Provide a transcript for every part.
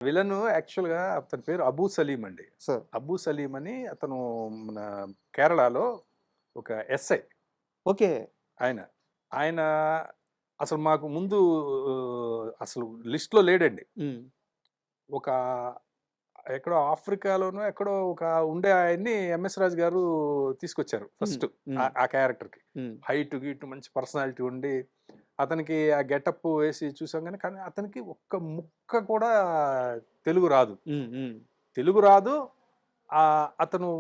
Villain యాక్చువల్‌గా అతని పేరు అబూ సలీం అండి. సార్. అబూ సలీం అని అతను మన కేరళలో ఒక ఎస్ఐ ఓకే. ఆయన. ఆయన అసలు మాకు ముందు అసలు లిస్ట్‌లో లేడండి. హ్మ్. ఒక ఎక్కడో ఆఫ్రికాలోనో ఎక్కడో ఒక ఉండే ఆయన్ని 'ఎంఎస్ రాజు' గారు తీసుకొచ్చారు హ్మ్. ఫస్ట్ హ్మ్. ఆ క్యారెక్టర్‌కి. హ్మ్. హైట్, గిట్ మంచి పర్సనాలిటీ ఉండి, అతనికి ఆ గెటప్ వేసి చూసాం గానీ, కానీ అతనికి ఒక్క ముక్క కూడా తెలుగు రాదు. హ్మ్. హ్మ్. తెలుగు రాదు. అతను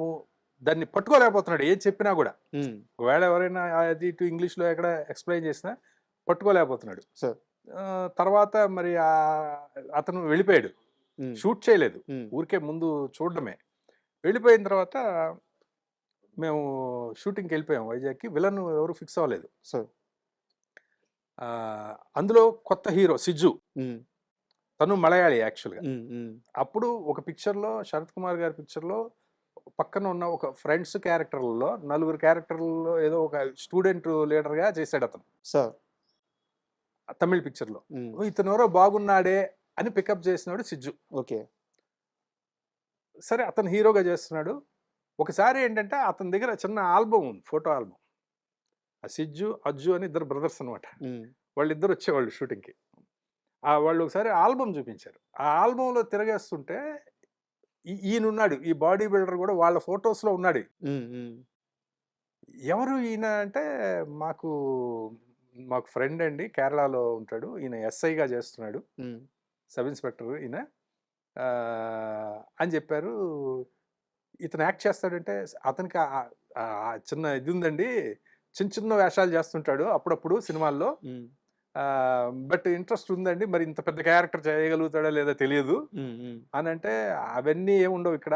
దాన్ని పట్టుకోలేకపోతున్నాడు ఏది చెప్పినా గూడా. హ్మ్. ఒకవేళ ఎవరైనా అది ఇటు ఇంగ్లీష్‌లో ఎక్కడ ఎక్స్‌ప్లెయిన్ చేసినా పట్టుకోలేకపోతున్నాడు. సార్. తర్వాత మరి అతను వెళ్ళిపోయాడు. హ్మ్. షూట్ చేయలేదు. హ్మ్. ఊరికే ముందు చూడడమే. వెళ్ళిపోయిన తర్వాత మేము షూటింగ్‌కెళ్ళిపోయాం వైజాగ్‌కి. విలన్ ఎవరు ఫిక్స్ అవ్వలేదు. సార్. అందులో కొత్త హీరో 'సిజ్జు'. హ్మ్. తను మలయాళీ యాక్చువల్‌గా. హ్మ్. హ్మ్. అప్పుడు ఒక పిక్చర్‌లో 'శరత్ కుమార్' గారి పిక్చర్‌లో పక్కన ఉన్న ఒక ఫ్రెండ్స్ క్యారెక్టర్‌లలో నలుగురు క్యారెక్టర్‌లలో ఏదో ఒక స్టూడెంట్ లీడర్‌గా చేసాడతను. సార్. తమిళ్ పిక్చర్‌లో. హ్మ్. ఓహ్! ఇతనెవరో బాగున్నాడే అని పికప్ చేసినోడు 'సిజ్జు.' ఓకే. సరే అతను హీరోగా చేస్తున్నాడు. ఒకసారి ఏంటంటే అతని దగ్గర చిన్న ఆల్బమ్ ఉంది. Photo album. ఆ 'సిజ్జు', 'అజ్జు' అని ఇద్దరు బ్రదర్స్ అనమాట. హ్మ్. వాళ్ళిద్దరు వచ్చేవాళ్ళు షూటింగ్‌కి. వాళ్ళు ఒకసారి ఆల్బమ్ చూపించారు. ఆ ఆల్బమ్‌లో తిరగేస్తుంటే ఈయనున్నాడు. ఈ బాడీ బిల్డర్ కూడా వాళ్ళ ఫోటోస్‌లో ఉన్నాడు. హ్మ్. హ్మ్. ఎవరు ఈయన అంటే మాకు మాకు ఫ్రెండ్ అండి. కేరళలో ఉంటాడు. ఈయన ఎస్ఐగా చేస్తున్నాడు. హ్మ్. సబ్ ఇన్స్‌పెక్టర్ ఈయన. అని చెప్పారు. ఇతను యాక్ట్ చేస్తాడంటే అతనికి చిన్న ఇది ఉందండి. చిన్న చిన్న వేషాలు చేస్తుంటాడు అప్పుడప్పుడు సినిమాల్లో. హ్మ్. బట్ ఇంట్రెస్ట్ ఉందండి. మరి ఇంత పెద్ద క్యారెక్టర్ చేయగలుగుతాడో లేదో తెలియదు హ్మ్. హ్మ్. అనంటే అవన్నీ ఏముండవు ఇక్కడ.